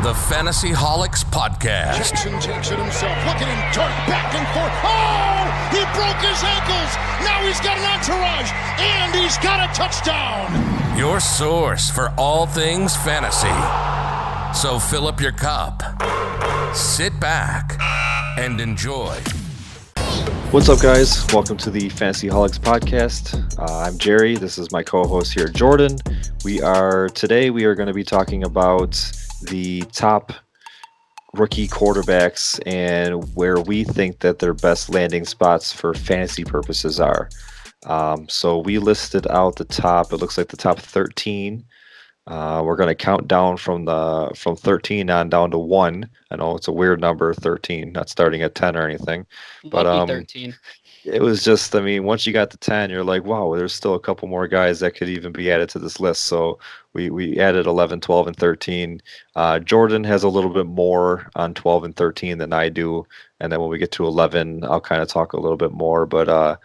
The Fantasy Holics Podcast. Jackson takes it himself. Look at him dart back and forth. Oh, he broke his ankles. Now he's got an entourage, and he's got a touchdown. Your source for all things fantasy. So fill up your cup, sit back, and enjoy. What's up, guys? Welcome to the Fantasy Holics Podcast. I'm Jerry. This is my co-host here, Jordan. Today we are going to be talking about the top rookie quarterbacks and where we think that their best landing spots for fantasy purposes are. So we listed out the top. It looks like the top 13. We're going to count down from 13 on down to 1. I know it's a weird number, 13, not starting at 10 or anything. But Lucky 13. It was just, once you got to 10, you're like, wow, there's still a couple more guys that could even be added to this list. So we added 11, 12, and 13. Jordan has a little bit more on 12 and 13 than I do. And then when we get to 11, I'll kind of talk a little bit more. But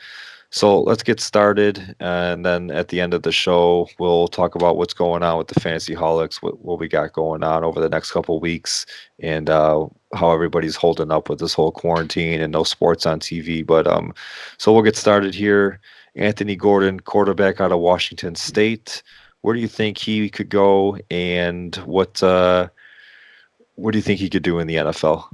so let's get started. And then at the end of the show, we'll talk about what's going on with the Fantasy Holics, what we got going on over the next couple of weeks, and how everybody's holding up with this whole quarantine and no sports on TV. But so we'll get started here. Anthony Gordon, quarterback out of Washington State. Where do you think he could go, and what do you think he could do in the NFL?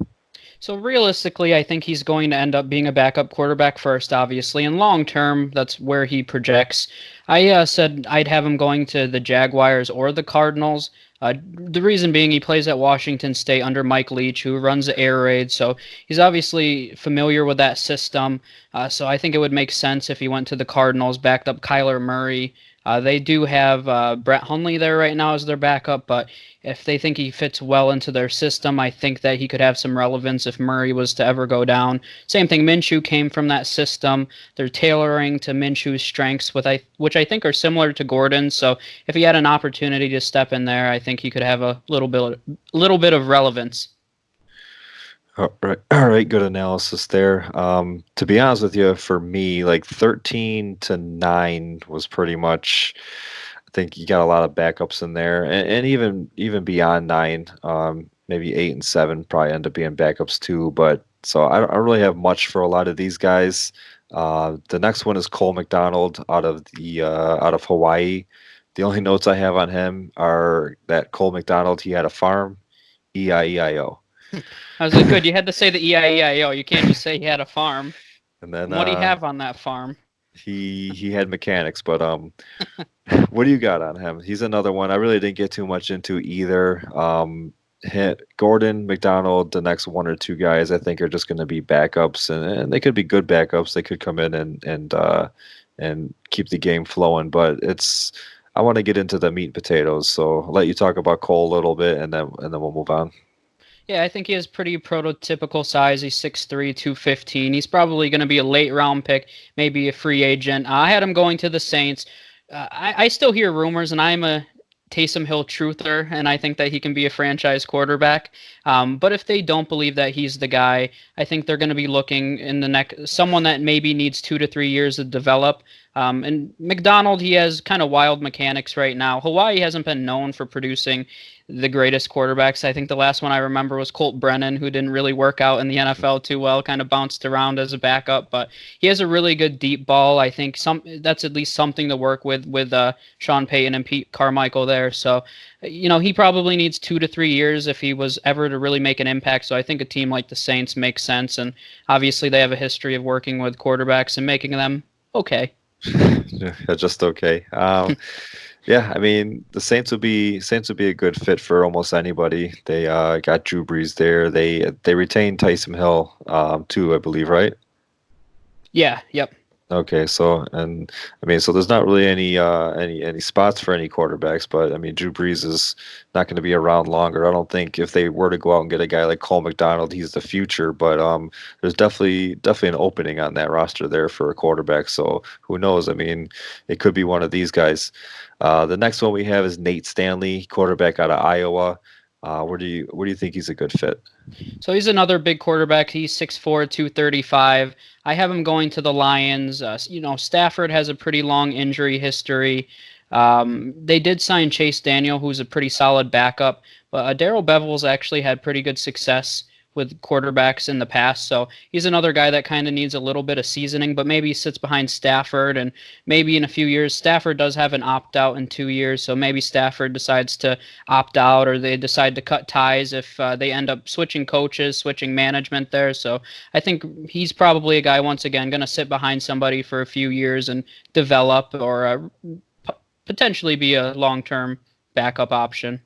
So realistically, I think he's going to end up being a backup quarterback first, obviously, and long term, that's where he projects. I said I'd have him going to the Jaguars or the Cardinals. The reason being he plays at Washington State under Mike Leach, who runs the air raid, so he's obviously familiar with that system. So I think it would make sense if he went to the Cardinals, backed up Kyler Murray. They do have Brett Hundley there right now as their backup, but if they think he fits well into their system, I think that he could have some relevance if Murray was to ever go down. Same thing, Minshew came from that system. They're tailoring to Minshew's strengths, which I think are similar to Gordon. So if he had an opportunity to step in there, I think he could have a little bit of relevance. All right, good analysis there. To be honest with you, for me, like 13 to 9 was pretty much. I think you got a lot of backups in there, and even beyond 9, maybe 8 and 7 probably end up being backups too. But so I don't really have much for a lot of these guys. The next one is Cole McDonald out of Hawaii. The only notes I have on him are that Cole McDonald, he had a farm, E-I-E-I-O. I was like, good. You had to say the E-I-E-I-O. You can't just say he had a farm. And then what do you have on that farm? He had mechanics, but what do you got on him? He's another one I really didn't get too much into either. Gordon, McDonald, the next one or two guys I think are just going to be backups, and they could be good backups. They could come in and keep the game flowing, but I want to get into the meat and potatoes. So I'll let you talk about Cole a little bit, and then we'll move on. Yeah, I think he has pretty prototypical size. He's 6'3", 215. He's probably going to be a late round pick, maybe a free agent. I had him going to the Saints. I still hear rumors, and I'm a Taysom Hill truther, and I think that he can be a franchise quarterback. But if they don't believe that he's the guy, I think they're going to be looking in the next someone that maybe needs 2 to 3 years to develop. And McDonald, he has kind of wild mechanics right now. Hawaii hasn't been known for producing the greatest quarterbacks. I think the last one I remember was Colt Brennan, who didn't really work out in the NFL too well, kind of bounced around as a backup, but he has a really good deep ball. I think that's at least something to work with Sean Payton and Pete Carmichael there. So, he probably needs 2 to 3 years if he was ever to really make an impact. So I think a team like the Saints makes sense, and obviously they have a history of working with quarterbacks and making them okay. Yeah, just okay. Yeah, I mean the Saints would be a good fit for almost anybody. They got Drew Brees there. They retained Taysom Hill too, I believe, right? Yeah. Yep. Okay, so there's not really any spots for any quarterbacks, but I mean Drew Brees is not going to be around longer. I don't think if they were to go out and get a guy like Cole McDonald, he's the future. But there's definitely an opening on that roster there for a quarterback. So who knows? I mean, it could be one of these guys. The next one we have is Nate Stanley, quarterback out of Iowa. Where do you think he's a good fit? So he's another big quarterback. He's 6'4", 235. I have him going to the Lions. Stafford has a pretty long injury history. They did sign Chase Daniel, who's a pretty solid backup, but Darrell Bevel's actually had pretty good success with quarterbacks in the past, so he's another guy that kind of needs a little bit of seasoning, but maybe he sits behind Stafford, and maybe in a few years, Stafford does have an opt-out in 2 years, so maybe Stafford decides to opt out, or they decide to cut ties if they end up switching coaches, switching management there, so I think he's probably a guy, once again, going to sit behind somebody for a few years and develop, or potentially be a long-term backup option.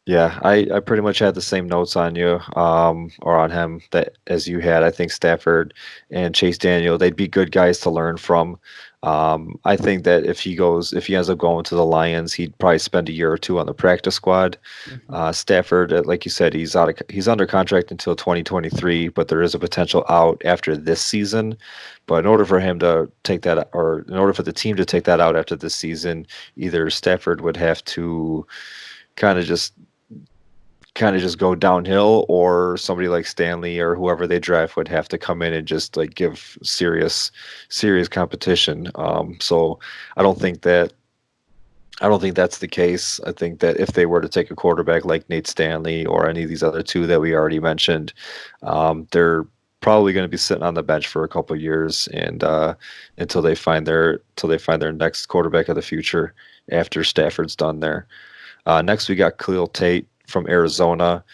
Yeah, I pretty much had the same notes on you, or on him that as you had. I think Stafford and Chase Daniel, they'd be good guys to learn from. I think that if he ends up going to the Lions, he'd probably spend a year or two on the practice squad. Stafford, like you said, he's under contract until 2023, but there is a potential out after this season. But in order for him to take that, or in order for the team to take that out after this season, either Stafford would have to kind of just go downhill, or somebody like Stanley or whoever they draft would have to come in and just like give serious competition. So I don't think that's the case. I think that if they were to take a quarterback like Nate Stanley or any of these other two that we already mentioned, they're probably going to be sitting on the bench for a couple of years, and until they find their next quarterback of the future after Stafford's done there. Next, we got Khalil Tate from Arizona,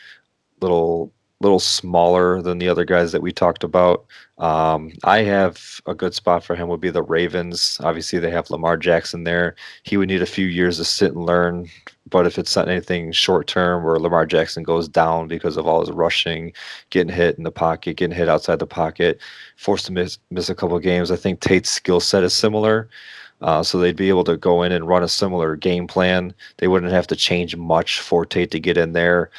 little smaller than the other guys that we talked about. I have a good spot for him would be the Ravens. Obviously, they have Lamar Jackson there. He would need a few years to sit and learn. But if it's not anything short term where Lamar Jackson goes down because of all his rushing, getting hit in the pocket, getting hit outside the pocket, forced to miss a couple of games, I think Tate's skill set is similar. So they'd be able to go in and run a similar game plan. They wouldn't have to change much for Tate to get in there,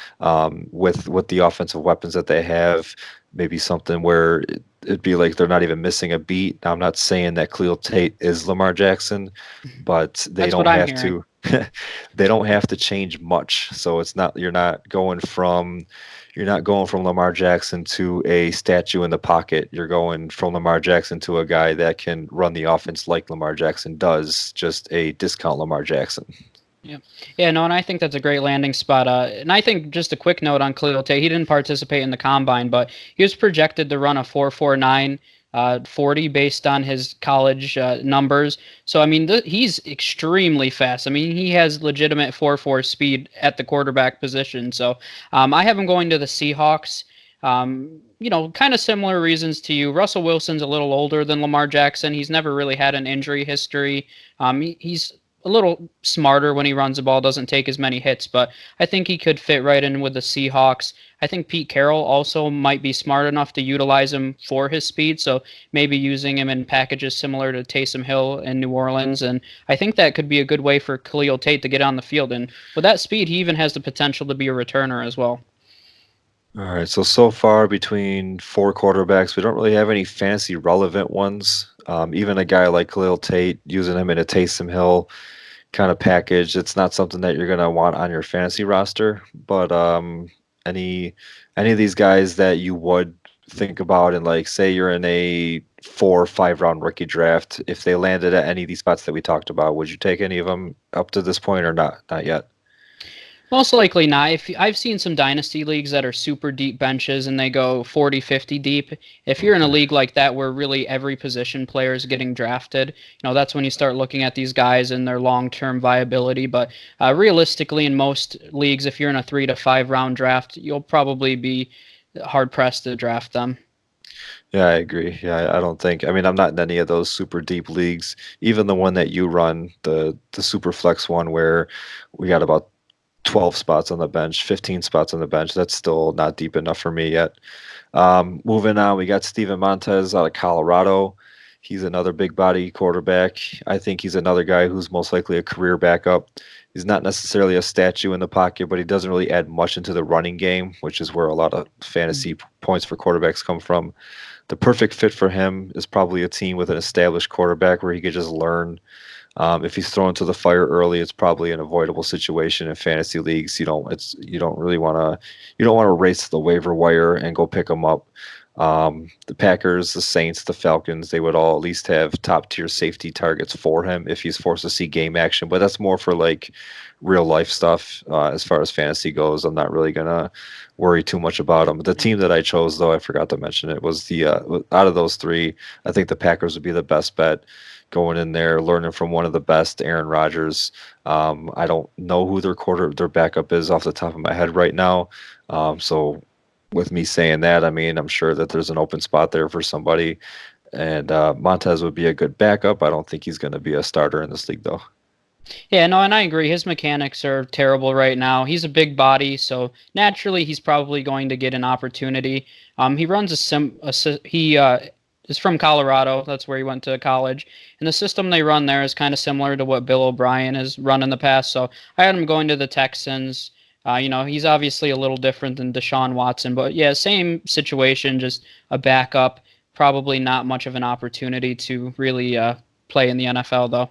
with the offensive weapons that they have. Maybe something where it'd be like they're not even missing a beat. Now, I'm not saying that Khalil Tate is Lamar Jackson, but they don't have to. They don't have to change much. So it's not you're not going from Lamar Jackson to a statue in the pocket. You're going from Lamar Jackson to a guy that can run the offense like Lamar Jackson does, just a discount Lamar Jackson. Yeah, no, and I think that's a great landing spot. And I think just a quick note on Khalil Tate, he didn't participate in the combine, but he was projected to run a 4.49 40 based on his college numbers. So, I mean, he's extremely fast. I mean, he has legitimate 4.4 speed at the quarterback position. So I have him going to the Seahawks. Kind of similar reasons to you. Russell Wilson's a little older than Lamar Jackson. He's never really had an injury history. He's a little smarter when he runs the ball, doesn't take as many hits, but I think he could fit right in with the Seahawks. I think Pete Carroll also might be smart enough to utilize him for his speed, so maybe using him in packages similar to Taysom Hill in New Orleans, and I think that could be a good way for Khalil Tate to get on the field, and with that speed, he even has the potential to be a returner as well. All right, so far between four quarterbacks, we don't really have any fantasy relevant ones. Even a guy like Khalil Tate, using him in a Taysom Hill kind of package, it's not something that you're going to want on your fantasy roster. But any of these guys that you would think about, and like say you're in a 4 or 5 round rookie draft, if they landed at any of these spots that we talked about, would you take any of them up to this point or not? Not yet. Most likely not. If I've seen some dynasty leagues that are super deep benches and they go 40, 50 deep. If you're in a league like that where really every position player is getting drafted, that's when you start looking at these guys and their long-term viability. But realistically, in most leagues, if you're in a 3 to 5 round draft, you'll probably be hard-pressed to draft them. Yeah, I agree. Yeah, I don't think. I mean, I'm not in any of those super deep leagues. Even the one that you run, the super flex one, where we got about 12 spots on the bench, 15 spots on the bench. That's still not deep enough for me yet. Moving on, we got Steven Montez out of Colorado. He's another big body quarterback. I think he's another guy who's most likely a career backup. He's not necessarily a statue in the pocket, but he doesn't really add much into the running game, which is where a lot of fantasy points for quarterbacks come from. The perfect fit for him is probably a team with an established quarterback where he could just learn. If he's thrown to the fire early, it's probably an avoidable situation in fantasy leagues. You don't want to race to the waiver wire and go pick him up. The Packers, the Saints, the Falcons, they would all at least have top tier safety targets for him if he's forced to see game action. But that's more for like real life stuff. As far as fantasy goes, I'm not really gonna worry too much about him. The team that I chose, though, I forgot to mention it, was the out of those three, I think the Packers would be the best bet. Going in there, learning from one of the best, Aaron Rodgers. I don't know who their backup is off the top of my head right now. So with me saying that, I mean, I'm sure that there's an open spot there for somebody, and Montez would be a good backup. I don't think he's going to be a starter in this league, though. Yeah, no, and I agree. His mechanics are terrible right now. He's a big body, so naturally he's probably going to get an opportunity. He runs he is from Colorado. That's where he went to college. And the system they run there is kind of similar to what Bill O'Brien has run in the past. So I had him going to the Texans. He's obviously a little different than Deshaun Watson, but yeah, same situation, just a backup. Probably not much of an opportunity to really play in the NFL, though.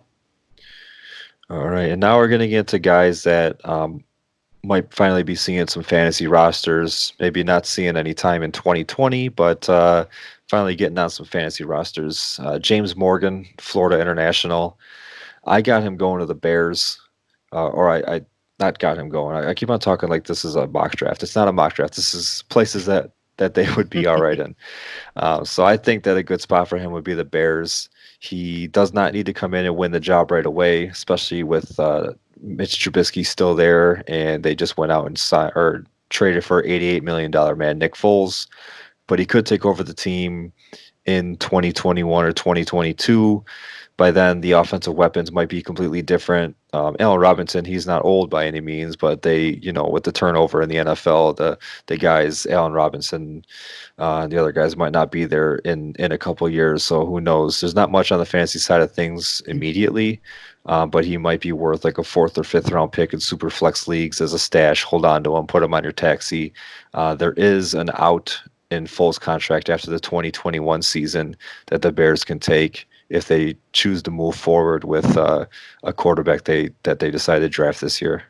All right, and now we're going to get to guys that might finally be seeing some fantasy rosters. Maybe not seeing any time in 2020, but finally getting on some fantasy rosters. James Morgan, Florida International. I got him going to the Bears, or I not got him going. I keep on talking like this is a mock draft. It's not a mock draft. This is places that they would be all right in. So I think that a good spot for him would be the Bears. He does not need to come in and win the job right away, especially with Mitch Trubisky still there, and they just went out and traded for $88 million man Nick Foles. But he could take over the team in 2021 or 2022. By then, the offensive weapons might be completely different. Allen Robinson, he's not old by any means, but with the turnover in the NFL, the guys, Allen Robinson, the other guys might not be there in a couple of years. So who knows? There's not much on the fantasy side of things immediately, but he might be worth like a 4th or 5th round pick in super flex leagues as a stash. Hold on to him, put him on your taxi. There is an out in Foles' contract after the 2021 season that the Bears can take if they choose to move forward with a quarterback that they decide to draft this year.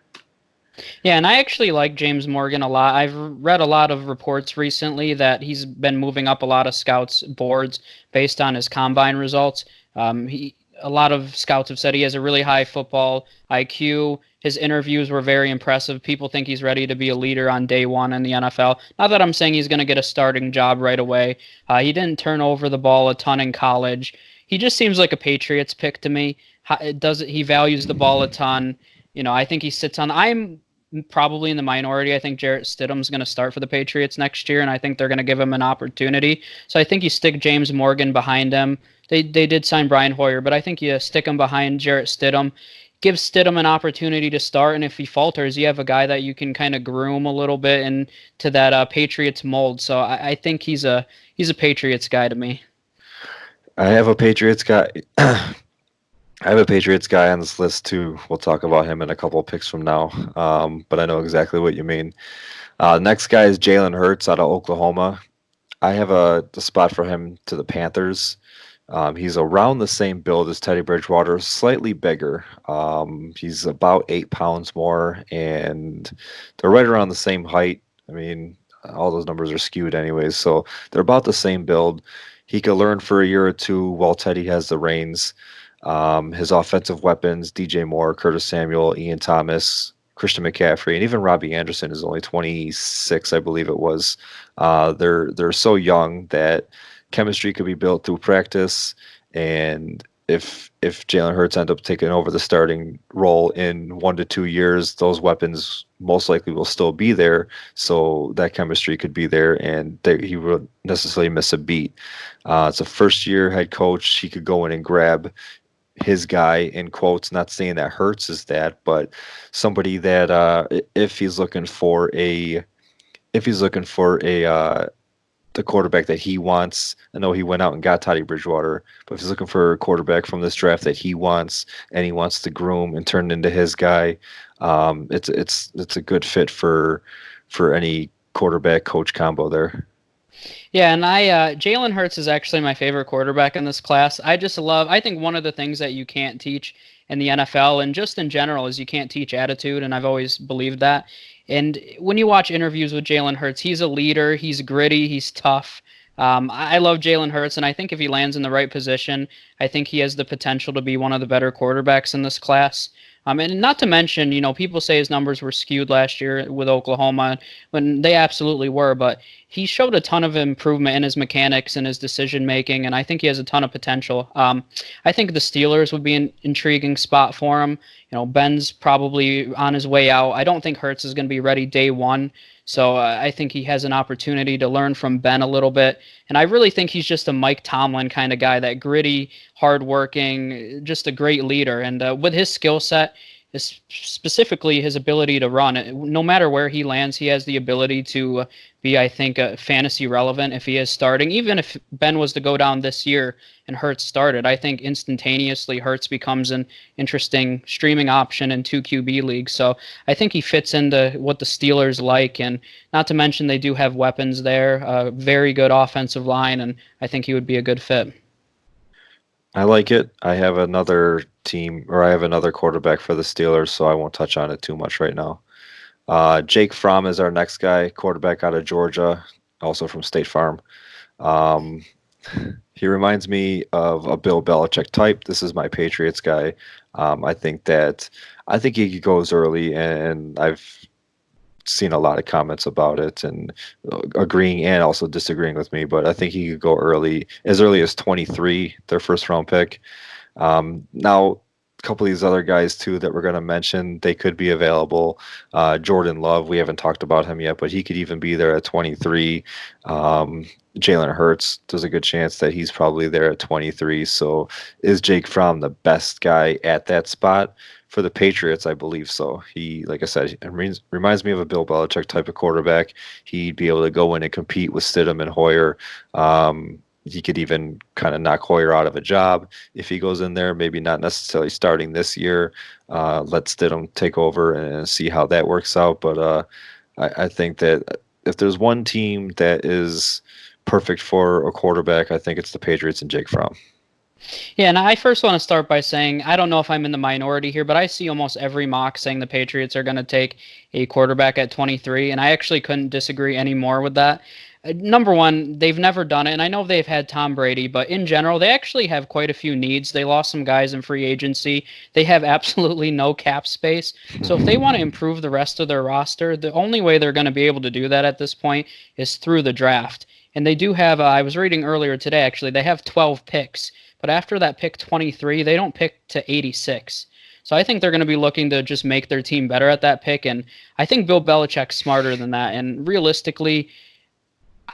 Yeah, and I actually like James Morgan a lot. I've read a lot of reports recently that he's been moving up a lot of scouts' boards based on his combine results. A lot of scouts have said he has a really high football IQ. His interviews were very impressive. People think he's ready to be a leader on day one in the NFL. Not that I'm saying he's going to get a starting job right away. He didn't turn over the ball a ton in college. He just seems like a Patriots pick to me. He values the ball a ton. I think he sits on. I'm probably in the minority. I think Jarrett Stidham's going to start for the Patriots next year, and I think they're going to give him an opportunity. So I think you stick James Morgan behind him. They did sign Brian Hoyer, but I think you stick him behind Jarrett Stidham. Give Stidham an opportunity to start, and if he falters, you have a guy that you can kind of groom a little bit into that Patriots mold. So I think he's a Patriots guy to me. I have a Patriots guy. I have a Patriots guy on this list too. We'll talk about him in a couple of picks from now. But I know exactly what you mean. Next guy is Jalen Hurts out of Oklahoma. I have the spot for him to the Panthers. He's around the same build as Teddy Bridgewater, slightly bigger. He's about 8 pounds more, and they're right around the same height. I mean, all those numbers are skewed anyways, so they're about the same build. He could learn for a year or two while Teddy has the reins. His offensive weapons, DJ Moore, Curtis Samuel, Ian Thomas, Christian McCaffrey, and even Robbie Anderson is only 26, I believe it was. They're so young that chemistry could be built through practice, and if Jalen Hurts ends up taking over the starting role in 1 to 2 years, those weapons most likely will still be there, so that chemistry could be there, and he wouldn't necessarily miss a beat. It's a first-year head coach. He could go in and grab his guy, in quotes, not saying that Hurts is that, but somebody that if he's looking for the quarterback that he wants. I know he went out and got Teddy Bridgewater, but if he's looking for a quarterback from this draft that he wants and he wants to groom and turn into his guy, it's a good fit for any quarterback coach combo there. Yeah, and Jalen Hurts is actually my favorite quarterback in this class. I think one of the things that you can't teach in the NFL and just in general is you can't teach attitude, and I've always believed that. And when you watch interviews with Jalen Hurts, he's a leader, he's gritty, he's tough. I love Jalen Hurts, and I think if he lands in the right position, I think he has the potential to be one of the better quarterbacks in this class. And not to mention, people say his numbers were skewed last year with Oklahoma, when they absolutely were, but he showed a ton of improvement in his mechanics and his decision making, and I think he has a ton of potential. I think the Steelers would be an intriguing spot for him. Ben's probably on his way out. I don't think Hurts is going to be ready day one. So I think he has an opportunity to learn from Ben a little bit. And I really think he's just a Mike Tomlin kind of guy, that gritty, hardworking, just a great leader. And with his skill set, specifically his ability to run, no matter where he lands, he has the ability to be, I think, fantasy relevant if he is starting. Even if Ben was to go down this year and Hurts started, I think instantaneously Hurts becomes an interesting streaming option in 2 QB leagues. So I think he fits into what the Steelers like, and not to mention they do have weapons there, a very good offensive line, and I think he would be a good fit. I like it. I have another team, or I have another quarterback for the Steelers, so I won't touch on it too much right now. Jake Fromm is our next guy, quarterback out of Georgia, also from State Farm. He reminds me of a Bill Belichick type. This is my Patriots guy. I think he goes early, and I've seen a lot of comments about it and agreeing and also disagreeing with me, but I think he could go as early as 23, their first round pick. Now, a couple of these other guys too that we're going to mention, they could be available. Jordan Love, we haven't talked about him yet, but he could even be there at 23. Jalen Hurts, there's a good chance that he's probably there at 23. So is Jake Fromm the best guy at that spot? For the Patriots, I believe so. He, like I said, reminds me of a Bill Belichick type of quarterback. He'd be able to go in and compete with Stidham and Hoyer. He could even kind of knock Hoyer out of a job if he goes in there. Maybe not necessarily starting this year. Let Stidham take over and see how that works out. But I think that if there's one team that is perfect for a quarterback, I think it's the Patriots and Jake Fromm. Yeah, and I first want to start by saying I don't know if I'm in the minority here, but I see almost every mock saying the Patriots are going to take a quarterback at 23, and I actually couldn't disagree any more with that. Number one, they've never done it, and I know they've had Tom Brady, but in general, they actually have quite a few needs. They lost some guys in free agency. They have absolutely no cap space. So if they want to improve the rest of their roster, the only way they're going to be able to do that at this point is through the draft. And they do have, I was reading earlier today, actually, they have 12 picks. But after that pick 23, they don't pick to 86. So I think they're going to be looking to just make their team better at that pick. And I think Bill Belichick's smarter than that. And realistically,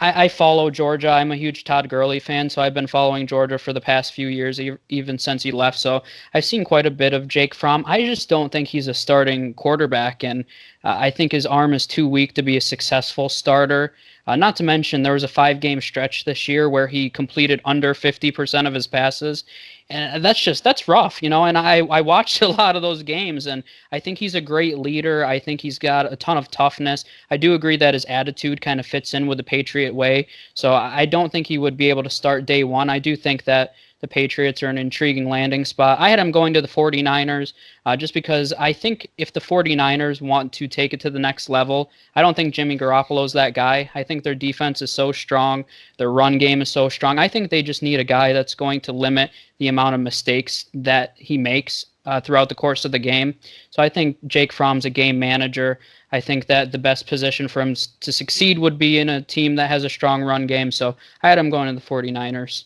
I follow Georgia. I'm a huge Todd Gurley fan, so I've been following Georgia for the past few years, even since he left. So I've seen quite a bit of Jake Fromm. I just don't think he's a starting quarterback, and I think his arm is too weak to be a successful starter. Not to mention, there was a 5-game stretch this year where he completed under 50% of his passes. And that's rough, and I watched a lot of those games, and I think he's a great leader. I think he's got a ton of toughness. I do agree that his attitude kind of fits in with the Patriot way. So I don't think he would be able to start day one. I do think that the Patriots are an intriguing landing spot. I had him going to the 49ers just because I think if the 49ers want to take it to the next level, I don't think Jimmy Garoppolo's that guy. I think their defense is so strong. Their run game is so strong. I think they just need a guy that's going to limit the amount of mistakes that he makes throughout the course of the game. So I think Jake Fromm's a game manager. I think that the best position for him to succeed would be in a team that has a strong run game. So I had him going to the 49ers.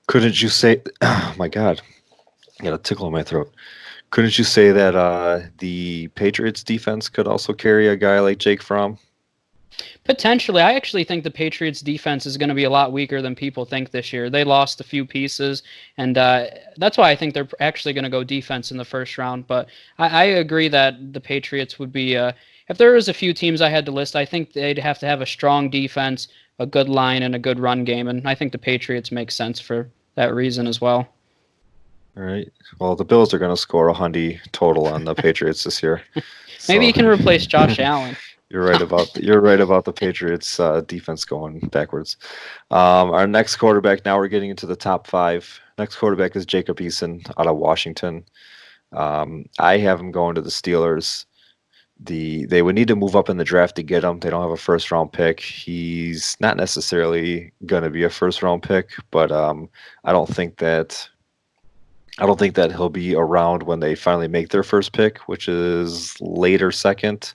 Couldn't you say, oh my God, I got a tickle in my throat. Couldn't you say that the Patriots defense could also carry a guy like Jake Fromm? Potentially. I actually think the Patriots defense is going to be a lot weaker than people think this year. They lost a few pieces, and that's why I think they're actually going to go defense in the first round. But I agree that the Patriots would be, if there was a few teams I had to list, I think they'd have to have a strong defense, a good line, and a good run game. And I think the Patriots make sense for that reason as well. All right. Well, the Bills are going to score 100 total on the Patriots this year. Maybe you can replace Josh Allen. You're right about the Patriots defense going backwards. Our next quarterback. Now we're getting into the top 5. Next quarterback is Jacob Eason out of Washington. I have him going to the Steelers. they would need to move up in the draft to get him. They don't have a first round pick. He's not necessarily going to be a first round pick, but I don't think that I don't think that he'll be around when they finally make their first pick, which is later second.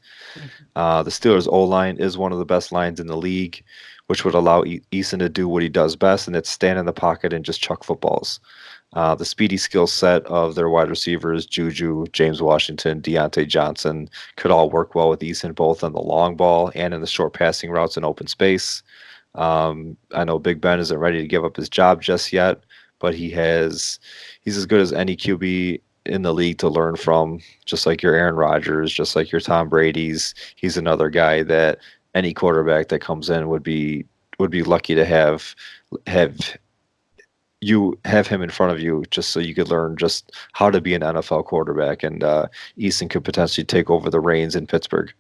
The Steelers' O line is one of the best lines in the league, which would allow Eason to do what he does best, and it's stand in the pocket and just chuck footballs. The speedy skill set of their wide receivers, Juju, James Washington, Deontay Johnson, could all work well with Eason both on the long ball and in the short passing routes in open space. I know Big Ben isn't ready to give up his job just yet, but he's as good as any QB in the league to learn from, just like your Aaron Rodgers, just like your Tom Brady's. He's another guy that any quarterback that comes in would be lucky to have him in front of you, just so you could learn just how to be an NFL quarterback. And Easton could potentially take over the reins in Pittsburgh.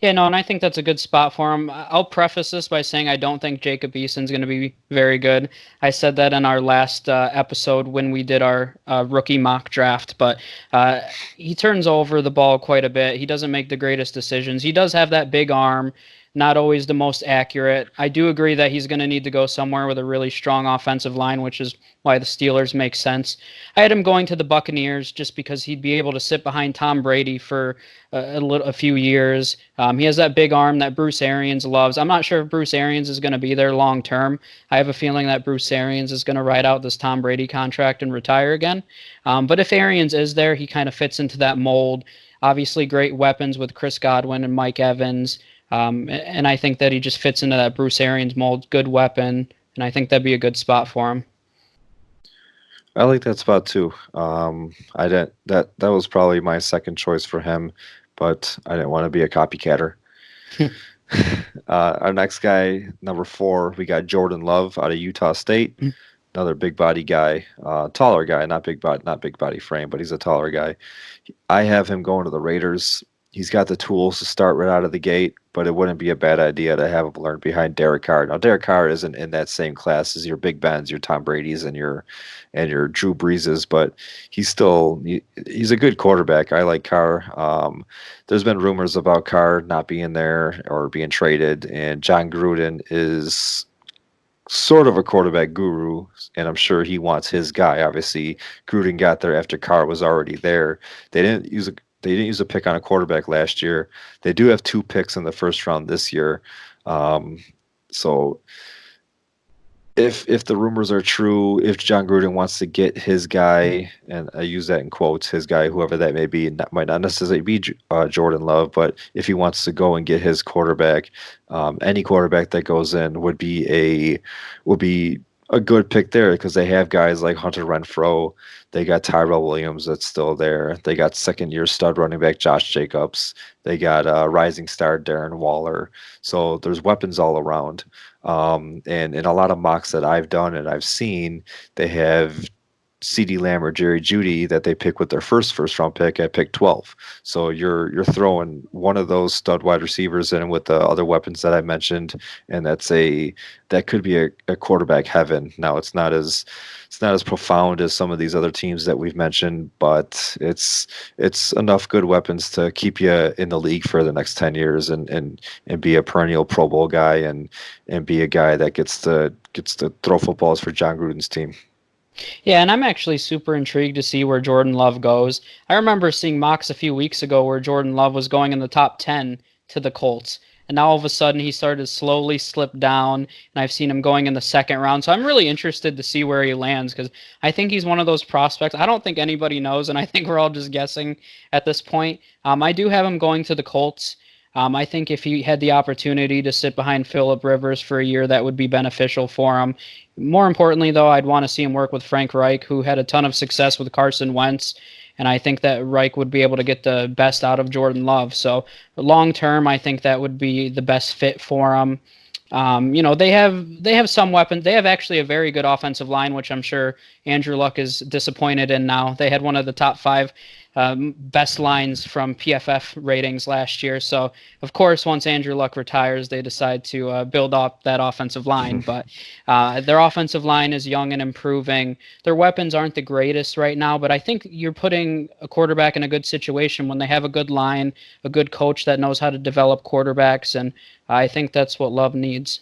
Yeah, no, and I think that's a good spot for him. I'll preface this by saying I don't think Jacob Eason's going to be very good. I said that in our last episode when we did our rookie mock draft, but he turns over the ball quite a bit. He doesn't make the greatest decisions. He does have that big arm, not always the most accurate. I do agree that he's going to need to go somewhere with a really strong offensive line, which is why the Steelers make sense. I had him going to the Buccaneers just because he'd be able to sit behind Tom Brady for a few years. He has that big arm that Bruce Arians loves. I'm not sure if Bruce Arians is going to be there long term. I have a feeling that Bruce Arians is going to ride out this Tom Brady contract and retire again. But if Arians is there, he kind of fits into that mold. Obviously, great weapons with Chris Godwin and Mike Evans. And I think that he just fits into that Bruce Arians mold. Good weapon, and I think that'd be a good spot for him. I like that spot too. I didn't that was probably my second choice for him, but I didn't want to be a copycatter. Our next guy, number 4, we got Jordan Love out of Utah State. Another big body guy, taller guy, not big body frame, but he's a taller guy. I have him going to the Raiders. He's got the tools to start right out of the gate, but it wouldn't be a bad idea to have him learn behind Derek Carr. Now, Derek Carr isn't in that same class as your Big Bens, your Tom Brady's, and your Drew Breeses, but he's a good quarterback. I like Carr. There's been rumors about Carr not being there or being traded, and John Gruden is sort of a quarterback guru, and I'm sure he wants his guy. Obviously, Gruden got there after Carr was already there. They didn't use a pick on a quarterback last year. They do have 2 picks in the first round this year. So if the rumors are true, if John Gruden wants to get his guy, and I use that in quotes, his guy, whoever that may be, might not necessarily be Jordan Love, but if he wants to go and get his quarterback, any quarterback that goes in would be a good pick there, because they have guys like Hunter Renfrow. They got Tyrell Williams that's still there. They got second-year stud running back Josh Jacobs. They got rising star Darren Waller. So there's weapons all around. And in a lot of mocks that I've done and I've seen, they have CeeDee Lamb or Jerry Jeudy that they pick with their first round pick at pick 12. So you're throwing one of those stud wide receivers in with the other weapons that I mentioned, and that could be a quarterback heaven. Now it's not as profound as some of these other teams that we've mentioned, but it's enough good weapons to keep you in the league for the next 10 years and be a perennial Pro Bowl guy and be a guy that gets to throw footballs for John Gruden's team. Yeah, and I'm actually super intrigued to see where Jordan Love goes. I remember seeing mocks a few weeks ago where Jordan Love was going in the top 10 to the Colts. And now all of a sudden he started to slowly slip down, and I've seen him going in the second round. So I'm really interested to see where he lands, because I think he's one of those prospects. I don't think anybody knows, and I think we're all just guessing at this point. I do have him going to the Colts. I think if he had the opportunity to sit behind Phillip Rivers for a year, that would be beneficial for him. More importantly, though, I'd want to see him work with Frank Reich, who had a ton of success with Carson Wentz, and I think that Reich would be able to get the best out of Jordan Love. So long term, I think that would be the best fit for him. They have some weapons. They have actually a very good offensive line, which I'm sure Andrew Luck is disappointed in now. They had one of the top 5 best lines from PFF ratings last year. So, of course, once Andrew Luck retires, they decide to build up that offensive line. But their offensive line is young and improving. Their weapons aren't the greatest right now, but I think you're putting a quarterback in a good situation when they have a good line, a good coach that knows how to develop quarterbacks, and I think that's what Love needs.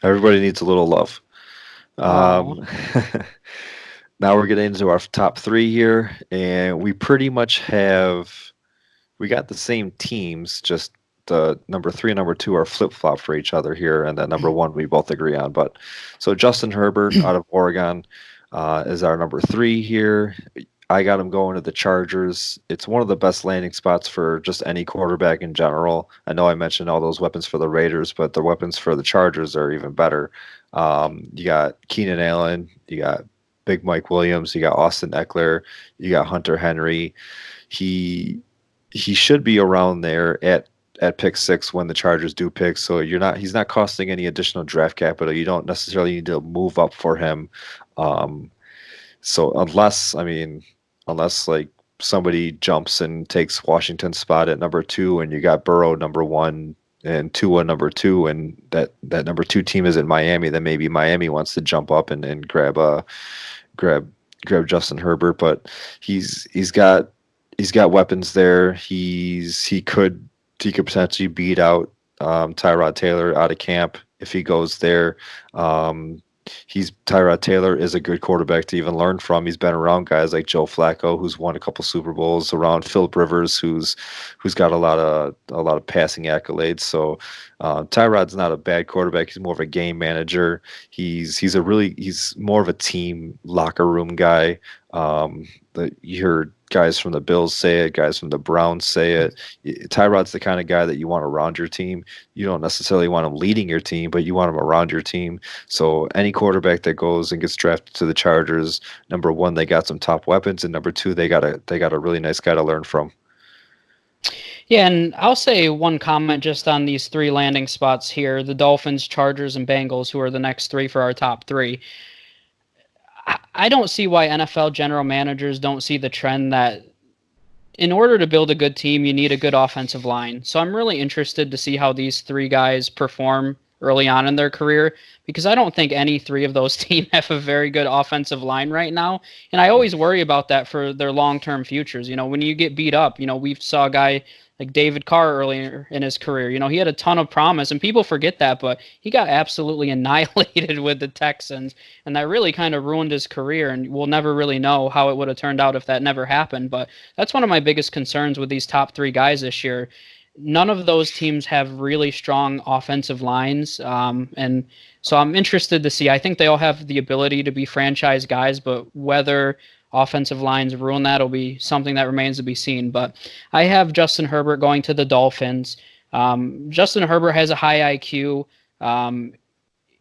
Everybody needs a little love. Aw. Now we're getting into our top three here, and we pretty much we got the same teams, just the number three and number two are flip flop for each other here, and then number one we both agree on. But so Justin Herbert out of Oregon is our number three here. I got him going to the Chargers. It's one of the best landing spots for just any quarterback in general. I know I mentioned all those weapons for the Raiders, but the weapons for the Chargers are even better. You got Keenan Allen, you got Big Mike Williams, you got Austin Eckler, you got Hunter Henry. He should be around there at pick 6 when the Chargers do pick. So he's not costing any additional draft capital. You don't necessarily need to move up for him. So unless like somebody jumps and takes Washington's spot at number 2, and you got Burrow number 1 and Tua number 2, and that number 2 team is in Miami, then maybe Miami wants to jump up and grab Justin Herbert. But he's got weapons there. He could potentially beat out Tyrod Taylor out of camp if he goes there. Tyrod Taylor is a good quarterback to even learn from. He's been around guys like Joe Flacco, who's won a couple Super Bowls, around Philip Rivers, who's got a lot of passing accolades. So Tyrod's not a bad quarterback. He's more of a game manager. He's more of a team locker room guy. You heard guys from the Bills say it, guys from the Browns say it. Tyrod's the kind of guy that you want around your team. You don't necessarily want him leading your team, but you want him around your team. So any quarterback that goes and gets drafted to the Chargers, number 1, they got some top weapons, and number 2, they got a really nice guy to learn from. Yeah, and I'll say one comment just on these 3 landing spots here: the Dolphins, Chargers, and Bengals, who are the next 3 for our top 3. I don't see why NFL general managers don't see the trend that in order to build a good team, you need a good offensive line. So I'm really interested to see how these 3 guys perform early on in their career, because I don't think any 3 of those teams have a very good offensive line right now. And I always worry about that for their long-term futures. When you get beat up, we saw a guy like David Carr earlier in his career. He had a ton of promise, and people forget that, but he got absolutely annihilated with the Texans, and that really kind of ruined his career, and we'll never really know how it would have turned out if that never happened. But that's one of my biggest concerns with these top 3 guys this year. None of those teams have really strong offensive lines, and so I'm interested to see. I think they all have the ability to be franchise guys, but whether offensive lines ruin that will be something that remains to be seen. But I have Justin Herbert going to the Dolphins. Justin Herbert has a high IQ.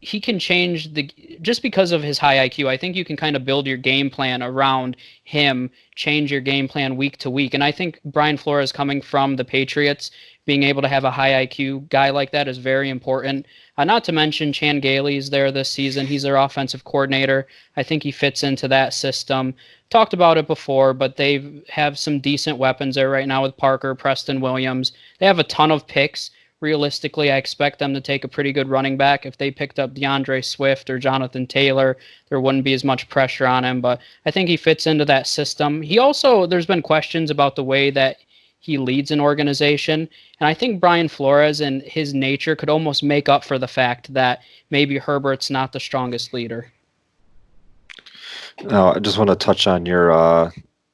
He can change just because of his high IQ. I think you can kind of build your game plan around him, change your game plan week to week. And I think Brian Flores, coming from the Patriots, being able to have a high IQ guy like that is very important. Not to mention Chan Gailey's there this season. He's their offensive coordinator. I think he fits into that system. Talked about it before, but they have some decent weapons there right now with Parker, Preston Williams. They have a ton of picks. Realistically, I expect them to take a pretty good running back. If they picked up DeAndre Swift or Jonathan Taylor, there wouldn't be as much pressure on him, but I think he fits into that system. There's been questions about the way that he leads an organization, and I think Brian Flores and his nature could almost make up for the fact that maybe Herbert's not the strongest leader. Now, I just want to touch on your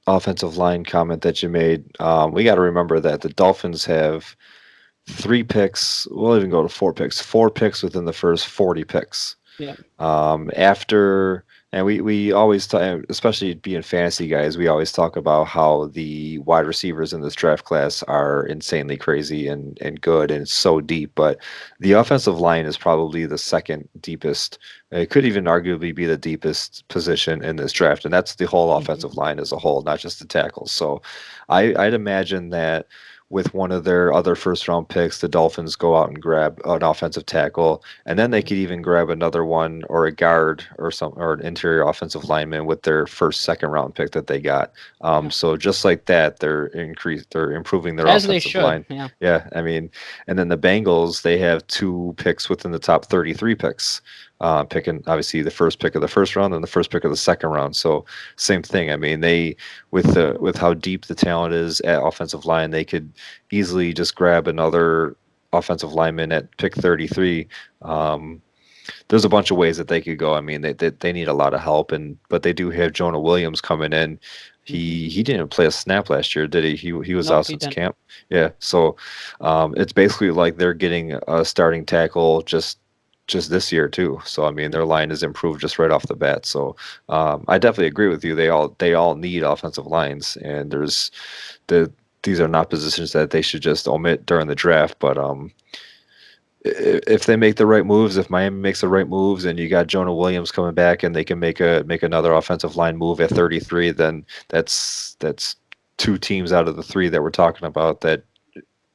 offensive line comment that you made. We got to remember that the Dolphins have 3 picks. We'll even go to 4 picks. 4 picks within the first 40 picks. Yeah. And we always talk, especially being fantasy guys, we always talk about how the wide receivers in this draft class are insanely crazy and good, and it's so deep. But the offensive line is probably the second deepest. It could even arguably be the deepest position in this draft, and that's the whole offensive line as a whole, not just the tackles. So I'd imagine that with one of their other first round picks, the Dolphins go out and grab an offensive tackle, and then they could even grab another one or a guard or an interior offensive lineman with their second round pick that they got. So just like that, they're improving their As they offensive should. line. Yeah. Yeah, I mean, and then the Bengals, they have 2 picks within the top 33 picks. Picking obviously the first pick of the first round and the first pick of the second round. So same thing. I mean, they with how deep the talent is at offensive line, they could easily just grab another offensive lineman at pick 33. There's a bunch of ways that they could go. I mean, they need a lot of help, but they do have Jonah Williams coming in. He didn't play a snap last year, did he? He was Nope, out he since didn't. camp. Yeah, so it's basically like they're getting a starting tackle just this year too. So I mean, their line is improved just right off the bat. So I definitely agree with you. They all need offensive lines, and these are not positions that they should just omit during the draft. But if they make the right moves, if Miami makes the right moves, and you got Jonah Williams coming back, and they can make another offensive line move at 33, then that's 2 teams out of the 3 that we're talking about that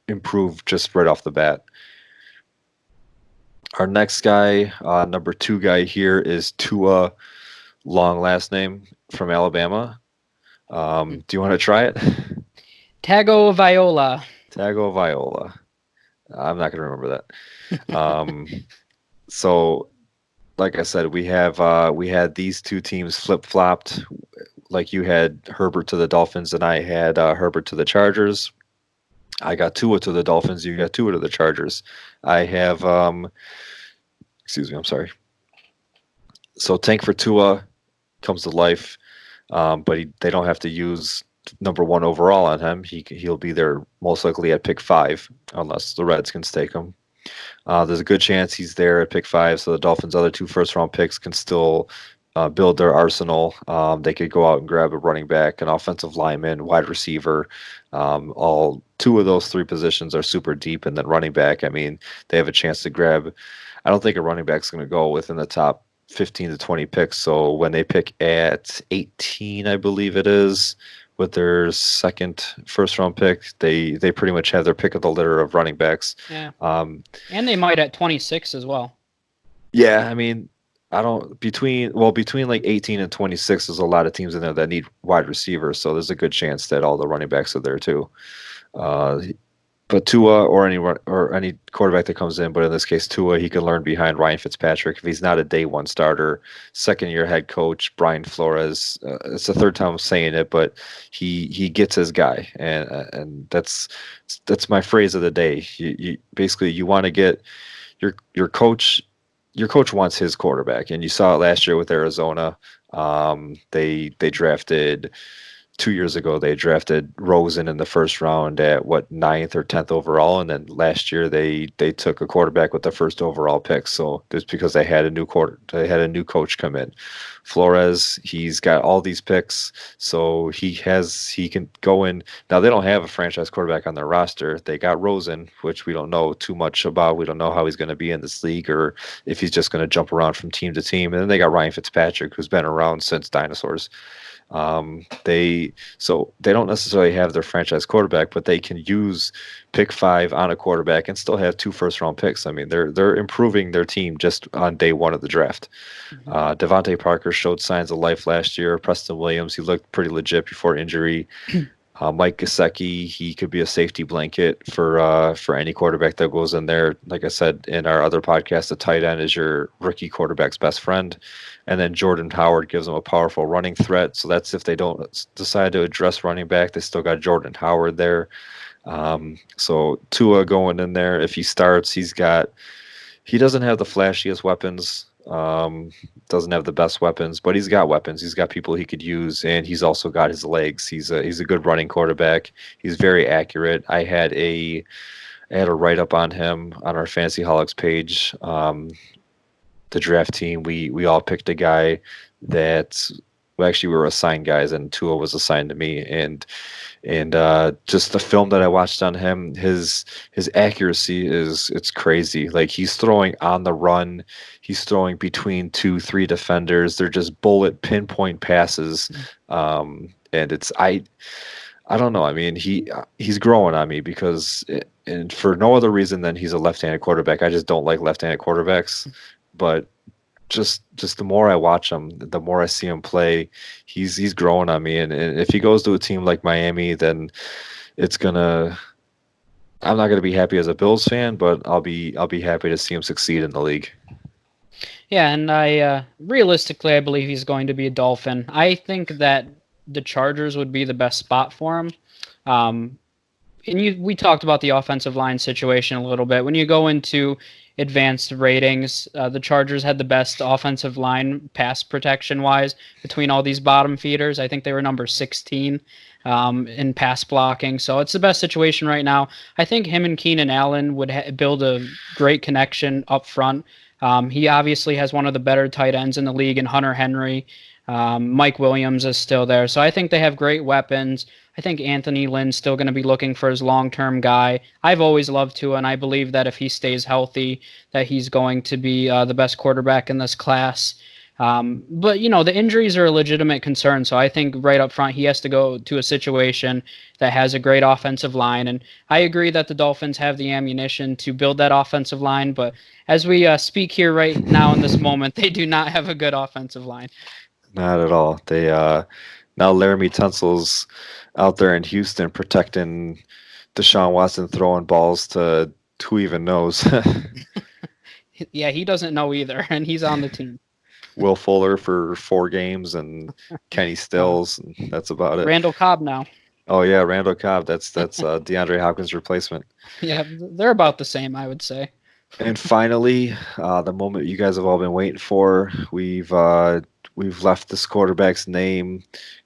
improve just right off the bat. Our next guy, number 2 guy here is Tua, long last name, from Alabama. Do you want to try it? Tagovailoa. Tagovailoa. I'm not going to remember that. So, like I said, we had these 2 teams flip flopped. Like you had Herbert to the Dolphins, and I had Herbert to the Chargers. I got Tua to the Dolphins. You got Tua to the Chargers. I have, excuse me, I'm sorry. So Tank for Tua comes to life, but they don't have to use number 1 overall on him. He'll be there most likely at pick 5, unless the Redskins take him. There's a good chance he's there at pick 5, so the Dolphins' other 2 first-round picks can still build their arsenal. They could go out and grab a running back, an offensive lineman, wide receiver. All 2 of those 3 positions are super deep, and then running back, I mean, they have a chance to grab. I don't think a running back's going to go within the top 15 to 20 picks. So when they pick at 18, I believe it is, with their second first-round pick, they pretty much have their pick of the litter of running backs. Yeah. And they might at 26 as well. Yeah, I mean, between like 18 and 26, there's a lot of teams in there that need wide receivers, so there's a good chance that all the running backs are there too. But Tua or any quarterback that comes in, but in this case Tua, he can learn behind Ryan Fitzpatrick if he's not a day 1 starter. Second-year head coach Brian Flores. It's the 3rd time I'm saying it, but he gets his guy, and that's my phrase of the day. You basically you want to get your coach. Your coach wants his quarterback, and you saw it last year with Arizona. They drafted 2 years ago. They drafted Rosen in the first round at 9th or 10th overall, and then last year they took a quarterback with the first overall pick. So just because they had a new coach come in. Flores, he's got all these picks, so he can go in. Now they don't have a franchise quarterback on their roster. They got Rosen, which we don't know too much about. We don't know how he's going to be in this league or if he's just going to jump around from team to team. And then they got Ryan Fitzpatrick, who's been around since dinosaurs. They don't necessarily have their franchise quarterback, but they can use pick 5 on a quarterback and still have 2 first-round picks. I mean, they're improving their team just on day 1 of the draft. Devontae Parker showed signs of life last year. Preston Williams, he looked pretty legit before injury. Mike Gesicki, he could be a safety blanket for any quarterback that goes in there. Like I said in our other podcast, the tight end is your rookie quarterback's best friend. And then Jordan Howard gives them a powerful running threat. So that's if they don't decide to address running back, they still got Jordan Howard there. So Tua going in there, if he starts, he doesn't have the flashiest weapons. Doesn't have the best weapons, but he's got weapons. He's got people he could use, and he's also got his legs. He's a good running quarterback. He's very accurate. I had a write up on him on our Fantasy Holics page. The draft team, we all picked a guy that we were assigned guys, and Tua was assigned to me, and just the film that I watched on him, his accuracy it's crazy. Like, he's throwing on the run, he's throwing between 2-3 defenders. They're just bullet pinpoint passes, and I don't know. I mean, he's growing on me because, and for no other reason than he's a left-handed quarterback. I just don't like left-handed quarterbacks. But just the more I watch him, the more I see him play, he's growing on me. And if he goes to a team like Miami, then it's gonna. I'm not gonna be happy as a Bills fan, but I'll be happy to see him succeed in the league. Yeah, and I realistically, I believe he's going to be a Dolphin. I think that the Chargers would be the best spot for him. Um, and we talked about the offensive line situation a little bit. When you go into advanced ratings, the Chargers had the best offensive line pass protection wise between all these bottom feeders. I think they were number 16 in pass blocking. So it's the best situation right now. I think him and Keenan Allen would build a great connection up front. He obviously has one of the better tight ends in the league in Hunter Henry. Mike Williams is still there. So I think they have great weapons. I think Anthony Lynn's still going to be looking for his long-term guy. I've always loved Tua, and I believe that if he stays healthy, that he's going to be the best quarterback in this class. But, the injuries are a legitimate concern. So I think right up front, he has to go to a situation that has a great offensive line. And I agree that the Dolphins have the ammunition to build that offensive line. But as we speak here right now in this moment, they do not have a good offensive line. Not at all. They now Laramie Tunsil's out there in Houston protecting Deshaun Watson throwing balls to who even knows. Yeah, he doesn't know either, and he's on the team. Will Fuller for 4 games and Kenny Stills, and that's about it. Randall Cobb now. Oh yeah, Randall Cobb. That's DeAndre Hopkins' replacement. Yeah, they're about the same, I would say. And finally, the moment you guys have all been waiting for, we've left this quarterback's name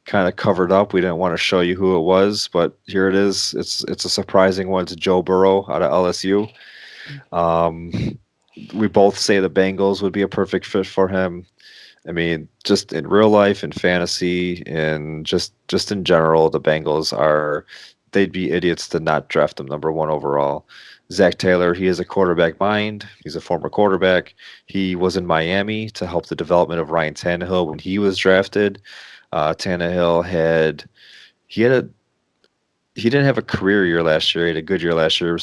kind of covered up. We didn't want to show you who it was, but here it is. It's a surprising one. It's Joe Burrow out of LSU. We both say the Bengals would be a perfect fit for him. I mean, just in real life and fantasy and just in general, the Bengals they'd be idiots to not draft them number 1 overall. Zach Taylor, he is a quarterback mind. He's a former quarterback. He was in Miami to help the development of Ryan Tannehill when he was drafted. Tannehill he didn't have a career year last year. He had a good year last year.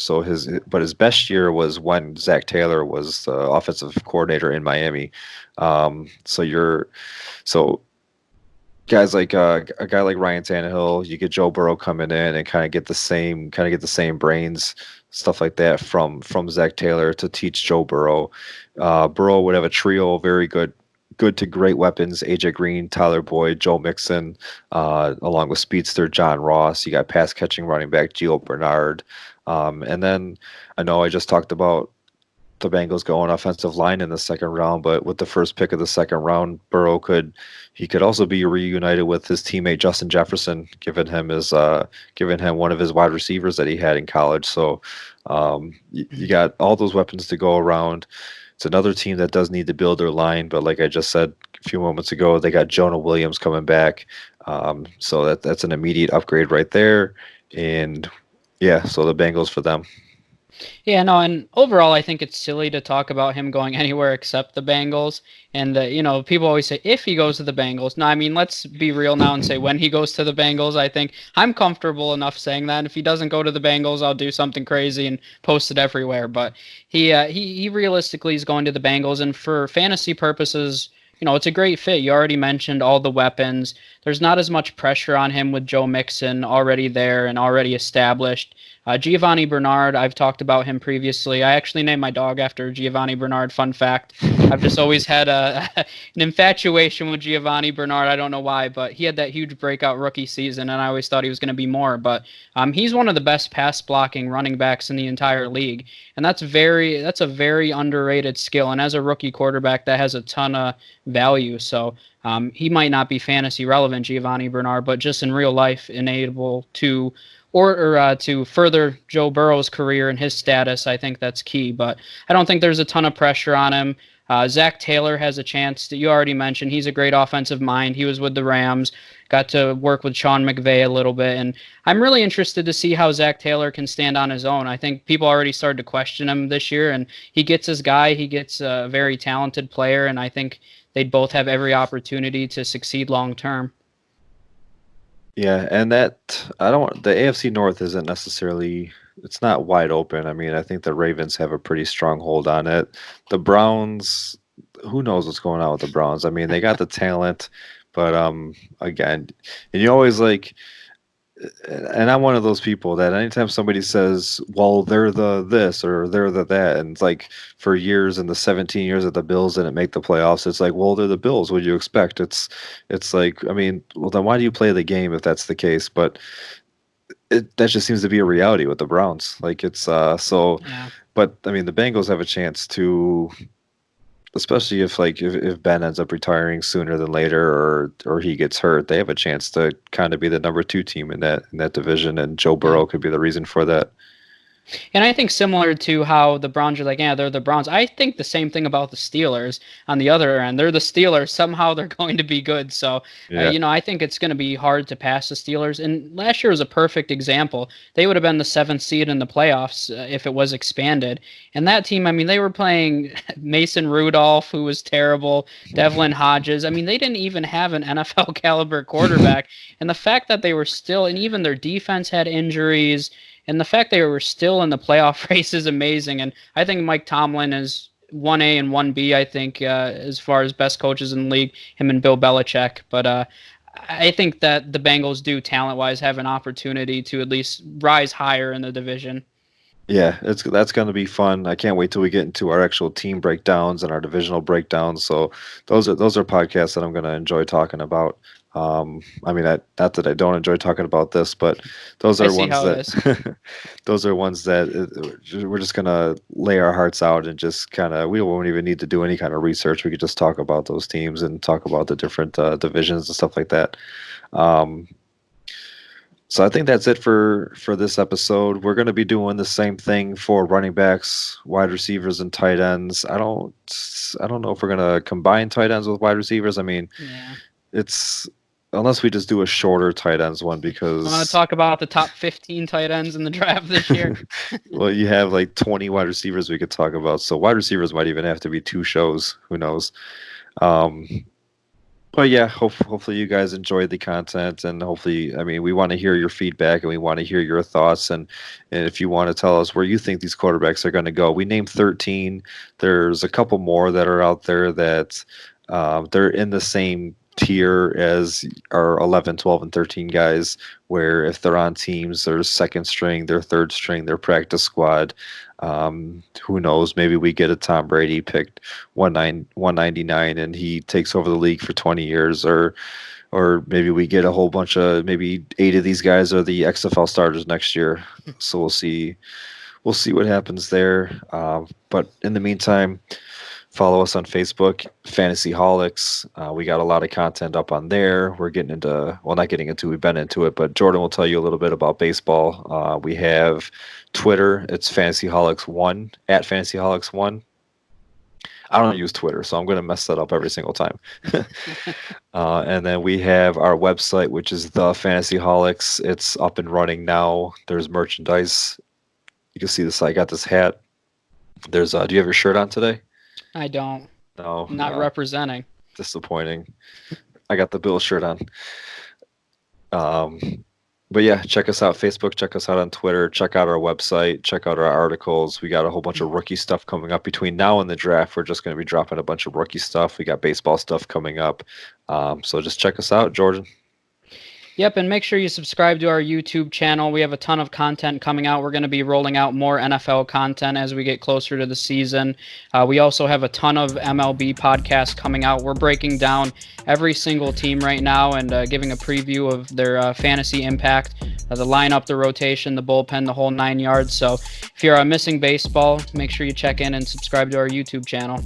But his best year was when Zach Taylor was the offensive coordinator in Miami. So guys like a guy like Ryan Tannehill, you get Joe Burrow coming in and kind of get the same brains, stuff like that from Zach Taylor to teach Joe Burrow. Burrow would have a trio of very good to great weapons: AJ Green, Tyler Boyd, Joe Mixon, along with speedster John Ross. You got pass catching running back Gio Bernard, and then I know I just talked about the Bengals going offensive line in the second round, but with the first pick of the second round, Burrow could also be reunited with his teammate Justin Jefferson, giving him one of his wide receivers that he had in college. So you got all those weapons to go around. It's another team that does need to build their line, but like I just said a few moments ago, they got Jonah Williams coming back, so that's an immediate upgrade right there. And yeah, so the Bengals for them. Yeah, no, and overall, I think it's silly to talk about him going anywhere except the Bengals. And, people always say, if he goes to the Bengals. No, I mean, let's be real now and say when he goes to the Bengals. I think I'm comfortable enough saying that. And if he doesn't go to the Bengals, I'll do something crazy and post it everywhere. But he realistically is going to the Bengals. And for fantasy purposes, it's a great fit. You already mentioned all the weapons. There's not as much pressure on him with Joe Mixon already there and already established. Giovanni Bernard, I've talked about him previously. I actually named my dog after Giovanni Bernard. Fun fact. I've just always had an infatuation with Giovanni Bernard. I don't know why, but he had that huge breakout rookie season, and I always thought he was going to be more. But he's one of the best pass blocking running backs in the entire league, and that's a very underrated skill. And as a rookie quarterback, that has a ton of value. So he might not be fantasy relevant, Giovanni Bernard, but just in real life, enable to to further Joe Burrow's career and his status. I think that's key, but I don't think there's a ton of pressure on him. Zach Taylor has a chance that you already mentioned. He's a great offensive mind. He was with the Rams, got to work with Sean McVay a little bit, and I'm really interested to see how Zach Taylor can stand on his own. I think people already started to question him this year, and he gets his guy. He gets a very talented player, and I think they'd both have every opportunity to succeed long term. Yeah, and that I don't. The AFC North isn't necessarily. It's not wide open. I mean, I think the Ravens have a pretty strong hold on it. The Browns, who knows what's going on with the Browns? I mean, they got the talent, but again, and you always like. And I'm one of those people that anytime somebody says, "Well, they're the this or they're the that," and it's like for years in the 17 years that the Bills didn't make the playoffs, it's like, "Well, they're the Bills. What do you expect?" It's like, I mean, well, then why do you play the game if that's the case? But that just seems to be a reality with the Browns. Like it's so, Yeah. but I mean, the Bengals have a chance to, especially if like if Ben ends up retiring sooner than later or he gets hurt, they have a chance to kind of be the number 2 team in that division, and Joe Yeah. Burrow could be the reason for that. And I think similar to how the Browns are like, yeah, they're the Browns. I think the same thing about the Steelers on the other end. They're the Steelers. Somehow they're going to be good. So, Yeah. I think it's going to be hard to pass the Steelers. And last year was a perfect example. They would have been the 7th seed in the playoffs if it was expanded. And that team, I mean, they were playing Mason Rudolph, who was terrible, Devlin Hodges. I mean, they didn't even have an NFL caliber quarterback. And the fact that they were still, and even their defense had injuries. And the fact they were still in the playoff race is amazing. And I think Mike Tomlin is 1A and 1B, I think, as far as best coaches in the league, him and Bill Belichick. But I think that the Bengals do, talent-wise, have an opportunity to at least rise higher in the division. Yeah, that's going to be fun. I can't wait till we get into our actual team breakdowns and our divisional breakdowns. So those are podcasts that I'm going to enjoy talking about. I mean, not that I don't enjoy talking about this, but those are ones that those are ones that we're just going to lay our hearts out and just kind of, we won't even need to do any kind of research. We could just talk about those teams and talk about the different divisions and stuff like that. So I think that's it for this episode. We're going to be doing the same thing for running backs, wide receivers, and tight ends. I don't know if we're going to combine tight ends with wide receivers. I mean, Yeah. it's unless we just do a shorter tight ends one, because I want to talk about the top 15 tight ends in the draft this year. well, you have like 20 wide receivers we could talk about. So wide receivers might even have to be 2 shows. Who knows? But yeah, hopefully you guys enjoyed the content, and hopefully, I mean, we want to hear your feedback and we want to hear your thoughts, and if you want to tell us where you think these quarterbacks are going to go. We named 13. There's a couple more that are out there that they're in the same tier as our 11, 12, and 13 guys, where if they're on teams, they're second string, they're third string, they're practice squad. Who knows? Maybe we get a Tom Brady picked 199 and he takes over the league for 20 years, or maybe we get a whole bunch of, maybe 8 of these guys are the XFL starters next year. So we'll see what happens there. But in the meantime, follow us on Facebook, Fantasy Holics. We got a lot of content up on there. We're getting into, well, not getting into, we've been into it, but Jordan will tell you a little bit about baseball. We have Twitter. It's FantasyHolics1, at FantasyHolics1. I don't use Twitter, so I'm going to mess that up every single time. And then we have our website, which is the Fantasy Holics. It's up and running now. There's merchandise. You can see this. I got this hat. There's do you have your shirt on today? I don't. No. Not representing. Disappointing. I got the Bill shirt on. But yeah, check us out Facebook, check us out on Twitter, check out our website, check out our articles. We got a whole bunch of rookie stuff coming up between now and the draft. We're just going to be dropping a bunch of rookie stuff. We got baseball stuff coming up. So just check us out, Jordan. Yep, and make sure you subscribe to our YouTube channel. We have a ton of content coming out. We're going to be rolling out more NFL content as we get closer to the season. We also have a ton of MLB podcasts coming out. We're breaking down every single team right now and giving a preview of their fantasy impact, the lineup, the rotation, the bullpen, the whole 9 yards. So if you're missing baseball, make sure you check in and subscribe to our YouTube channel.